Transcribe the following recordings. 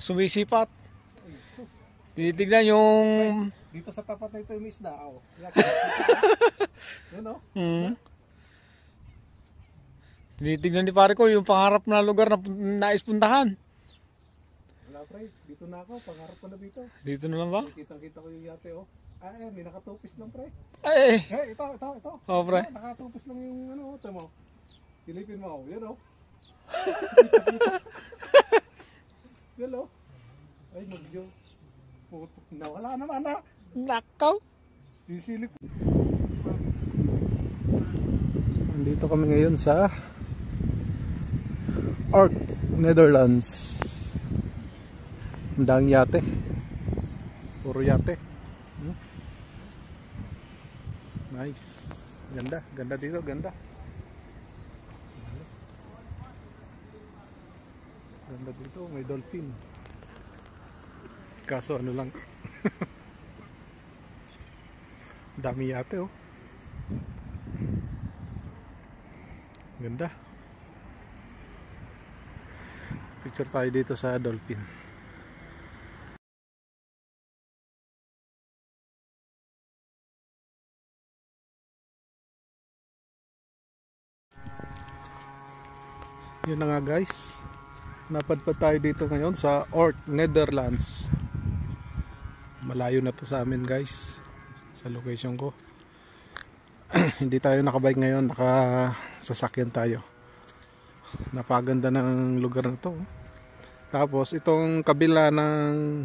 Sumisipat. Titignan yung... Dito sa tapat na ito yung isda. Oh. Yan o. Tinitignan ni pare ko yung pangarap na lugar na nais puntahan. Wala pre, dito na ako. Pangarap ko na dito. Dito na lang ba? Kitang-kita ko yung yate oh. May nakatupis lang pre. Ay! Ito. Oh pre. Nakatupis lang yung ano, ito mo. Silipin mo, yan o. Yan o. Ay, nagyo. Putok na, wala naman na. Nakaw! Sisilip. Nandito kami ngayon sa Ark, Netherlands. Ang daming yate. Puro yate. Nice. Ganda dito, ganda. Ganda dito, may dolphin. Kaso ano lang. Dami yate oh. Ganda. Picture tayo dito sa dolphin. Yun na nga guys, napadpad tayo dito ngayon sa Ark, Netherlands. Malayo na to sa amin guys, sa location ko. Hindi tayo nakabike ngayon, nakasasakyan tayo. Napaganda ng lugar na to. Tapos itong kabila ng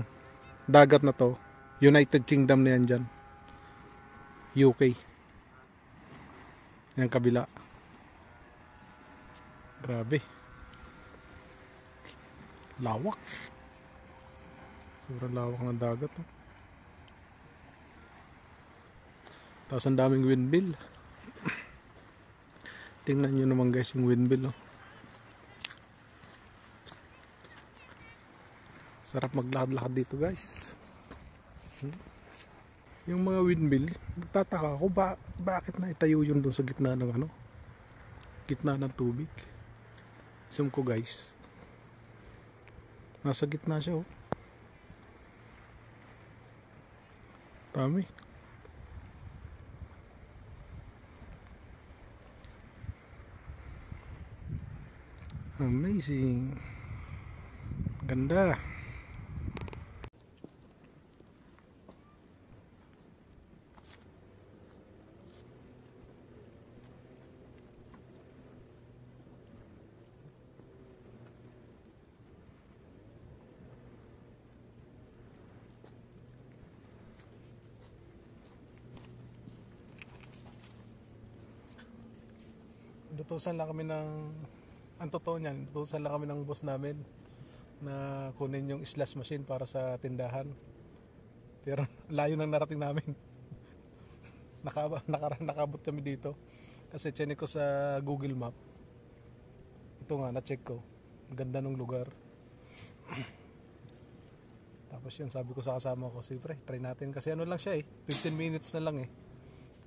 dagat na to, United Kingdom na yan dyan, UK. Yan kabila. Grabe. Lawak. Sobrang lawak ng dagat. Oh. Tapos ang daming windmill. Tingnan nyo naman guys yung windmill. Oh. Sarap maglakad-lakad dito guys. Yung mga windmill, nagtataka ako bakit na itayo yun doon sa gitna ng ano? Gitna ng tubig. Zoom ko guys. Nasa gitna siya oh. Dami. Amazing. Ganda. Lutusan lang kami ng, ang totoo niyan, lutusan lang kami ng boss namin na kunin yung slash machine para sa tindahan. Pero layo nang narating namin. Nakabot kami dito kasi chinek ko sa Google Map. Ito nga, na-check ko, ganda ng lugar. Tapos yun, sabi ko sa kasama ko, siyempre try natin kasi ano lang siya 15 minutes na lang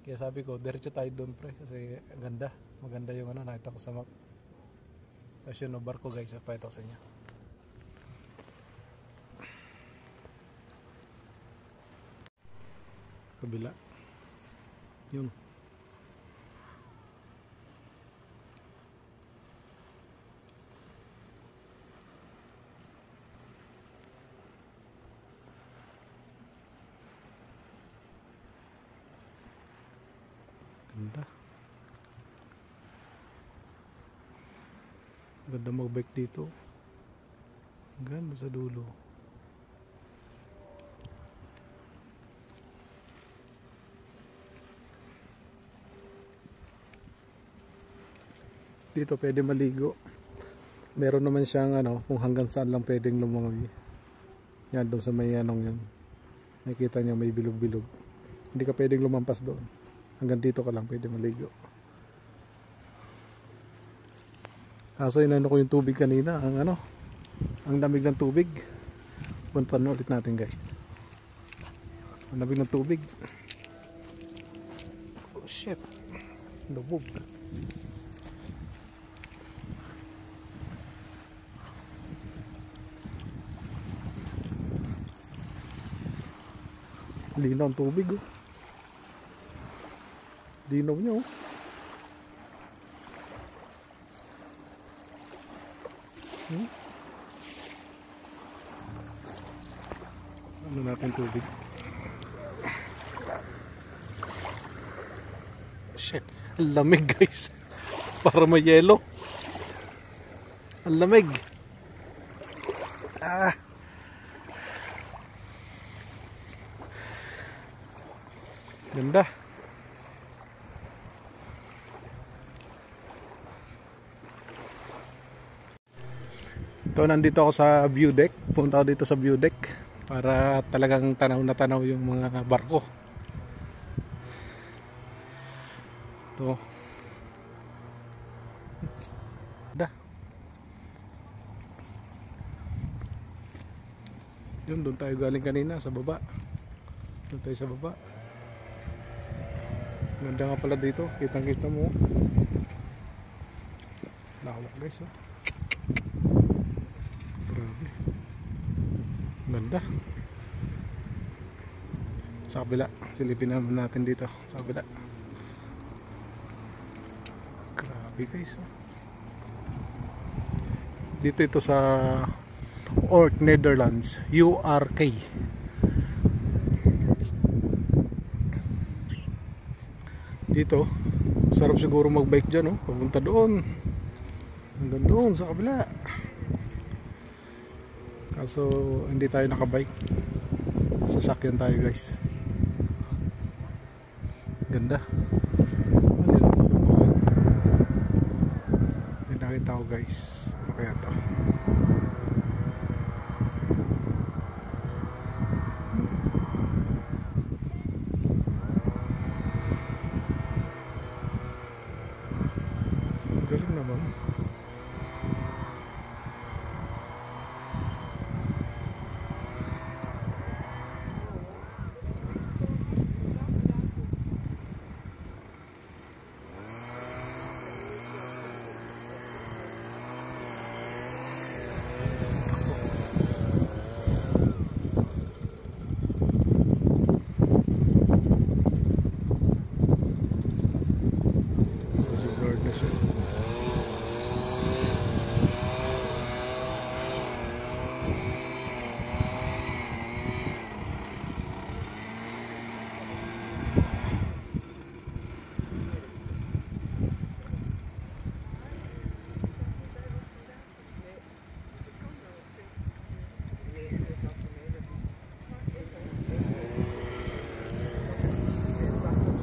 Kaya sabi ko, diretso tayo doon pre kasi ganda. Maganda yung ano, nakita ko sa map. Tapos yun, no, barko guys, pakita ko sa inyo. Kabila. Yun. Ganda. Ganda mag-bike dito. Ganda sa dulo. Dito pwede maligo. Meron naman siyang ano, kung hanggang saan lang pwedeng lumangoy. Yan doon sa may anong yan. Nakikita niyo may bilog-bilog. Hindi ka pwedeng lumampas doon. Hanggang dito ka lang pwede maligo. Kaso inano ko yung tubig kanina, ang lamig ng tubig. Puntan ulit natin guys. Ang lamig ng tubig. Oh shit. Lubog. Linaw ang tubig oh. Linaw niya oh. Ano natin tubig? Shit, ang lamig guys. Para may yelo. Ang lamig. Ah. Ganda. Ito, nandito ako sa view deck. Punta ako dito sa view deck para talagang tanaw na tanaw yung mga barko. Ito. Da. Yun, doon tayo galing kanina sa baba. Doon tayo sa baba. Ganda nga pala dito. Kitang-kita mo. Lawak guys oh. Grabe. Ganda. Sa kabila. Silipin naman natin dito. Sa kabila. Grabe guys oh. Dito ito sa Ork, Netherlands. URK. Dito sarap siguro mag-bike dyan oh. Papunta doon. Hanggang doon sa kabila. Kaso hindi tayo nakabike. Sasakyan tayo guys. Ganda. May nakita ko guys. Ano kaya to? Galing naman.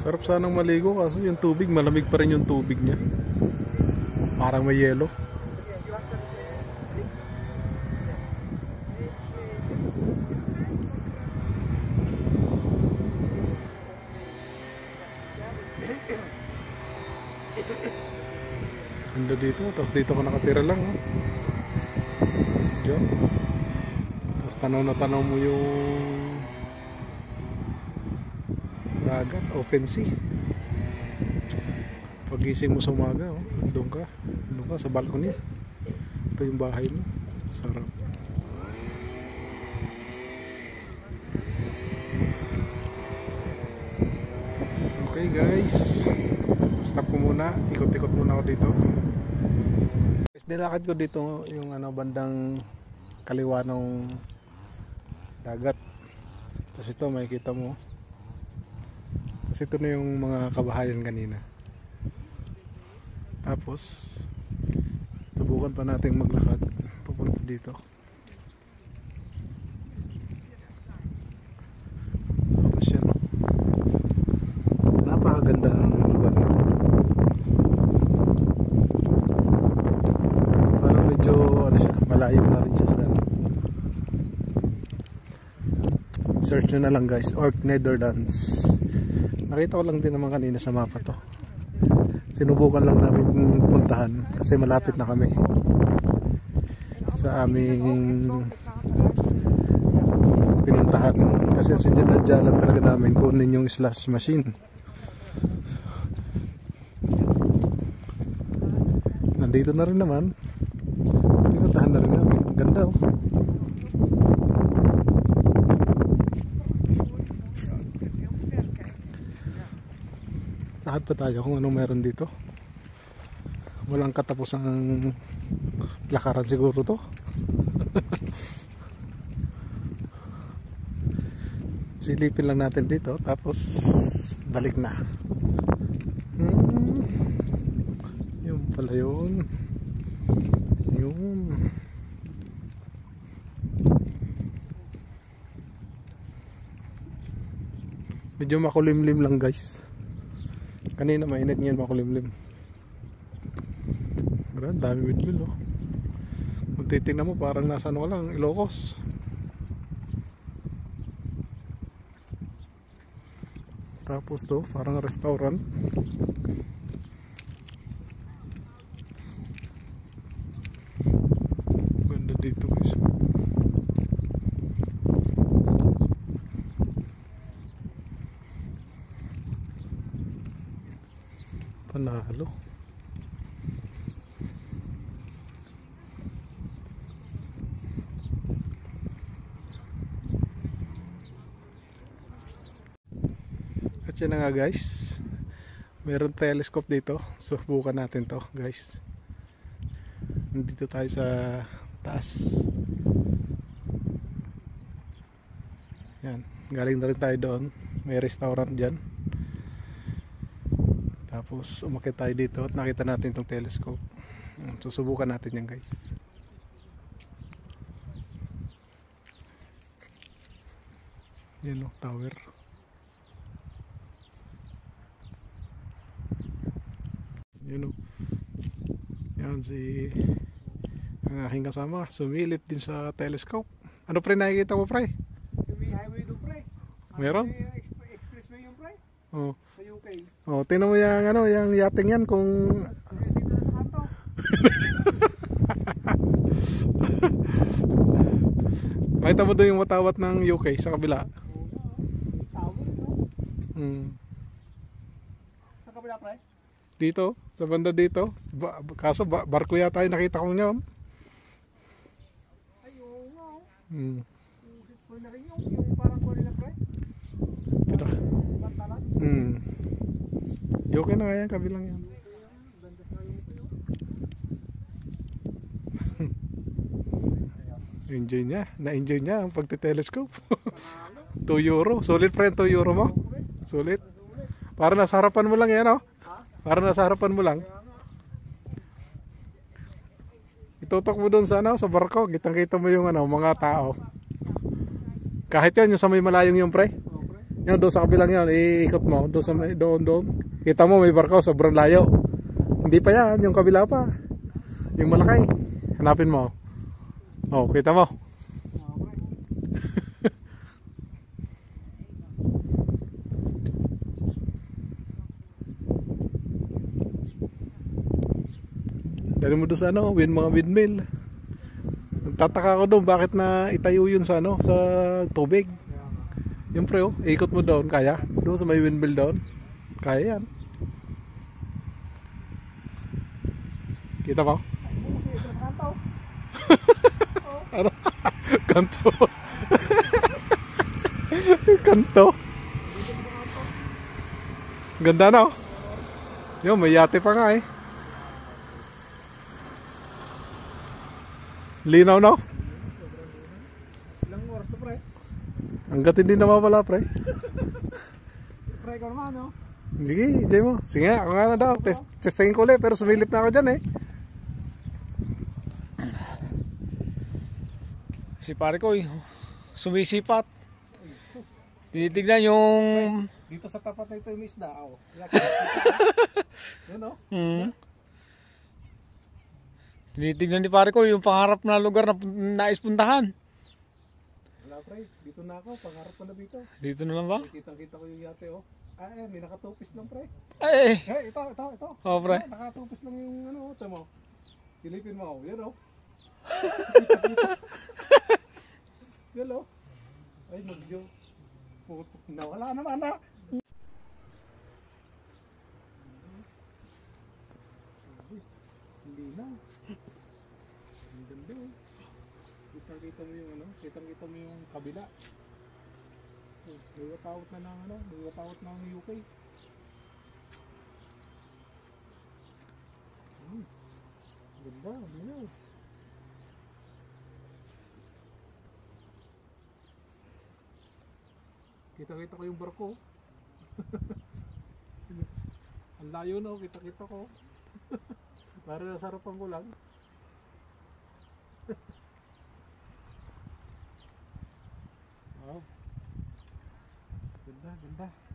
Sarap sanang maligo kaso yung tubig, malamig pa rin yung tubig niya. Parang may yelo. Ganda dito, tapos dito ko nakatira lang oh. Diyan. Tapos tanaw na tanaw mo yung dagat, open sea. Pagising mo sa umaga oh, doon ka sa balcony. Ito yung bahay mo. Sarap. Okay guys, stop ko muna, ikot-ikot muna ako dito. Guys, nilakad ko dito yung bandang kaliwa ng dagat. Tapos ito makikita mo. Tapos ito na yung mga kabahayan kanina. Tapos subukan pa natin maglakad papunta dito. Tapos yan oh. Napakaganda ng lugar na. Parang medyo malayo na rin siya sa search nyo na lang guys, Ork, Netherlands. Nakita ko lang din naman kanina sa mapa to. Sinubukan lang namin puntahan kasi malapit na kami sa aming pinuntahan. Kasi sinadya lang talaga namin kunin yung slush machine. Nandito na rin naman. Pinuntahan na rin namin. Ganda oh. Lakad pa tayo kung anong meron dito. Walang katapusang lakaran siguro to. Silipin lang natin dito tapos balik na. Yun pala yun. Yun. Medyo makulimlim lang guys. Kanina mainit ngayon makulimlim. Pero dami windmill oh. Kung titignan mo parang nasa ano lang, Ilocos. Tapos to parang restaurant. Ganda dito guys. Panalo. At yun na nga guys, meron telescope dito. Subukan natin to guys. Nandito tayo sa taas. Yan, galing na rin tayo doon. May restaurant dyan. Tapos umakyat tayo dito at nakita natin itong telescope. Susubukan natin yan guys. Yan o, tower. Yan o. Yan si ang aking kasama. Sumilip din sa telescope. Ano pre nakikita mo pre? May highway doon pre. Meron? Expressway yung pre. Oh. Sa UK. Oh, tingnan mo yung ano, yung yating yan kung Dito na sa kanto. makita mo doon yung watawat ng UK sa kabila. Tower no? Sa kabila pre? Dito, sa banda dito. Kaso barko yata yung nakita ko niyon. Ay oo nga. Pwede na rin yung parang kunin na pre. Pero, Bantalan. UK na nga yan, kabilang yan. Ganda sa yung ito. Enjoy niya, na-enjoy niya ang pagte-telescope. 2 euro, sulit friend, 2 euro mo. Sulit. Para nasa harapan mo lang yan, oh. Para nasa harapan mo lang. Itutok mo doon sa ano, sa barko, kitang-kita mo yung ano, mga tao. Kahit yan, yung sa may malayong yung pre. Yung doon sa kabilang yan, iikot mo, doon sa may, doon. Kita mo may barko, sobrang layo. Hindi pa yan, yung kabila pa. Yung malaki. Hanapin mo. Oh, kita mo. Dali mo doon sa ano, mga windmill. Nagtataka ako doon bakit na itayo yun sa ano, sa tubig. Yung pre, oh, ikot mo doon, kaya? Doon sa may windmill doon. Kaya yan. Kita mo? Ano? Kanto. Kanto. Ganda na, oh. Yo, may yate pa nga eh. Linaw na, oh. Ilang oras to pre? Hanggat hindi nawawala, pre. Pre ko naman no? Sige, enjoy mo. Sige nga, ako nga na daw. Testingin ko ulit, pero sumilip na ako dyan eh. Si pare ko sumisipat. Tinitignan yung Dito sa tapat na ito yung isda, oh. Yan, oh. Tinitignan ni pare ko yung pangarap na lugar na nais puntahan. Wala, pre. Dito na ako. Pangarap ko na dito. Dito na lang ba? Kitang-kita ko yung yate, oh. May nakatupis lang, pre. Ay! Ito. Oh, pre. Nakatupis lang yung ano, ito mo. Silipin mo, oh. Yan, oh. Yan, oh. Ay, magyo. Putok na. Wala naman, ah. Hindi na. Ang ganda, oh. Kitang-kita mo yung ano, kitang-kita mo yung kabila. May watawat na ng ano, may watawat ng UK. Ganda, ano. Kita-kita ko yung barko. Ang layo na, kita-kita ko. Para nasa harapan ko lang. Wow. Ganda, ganda.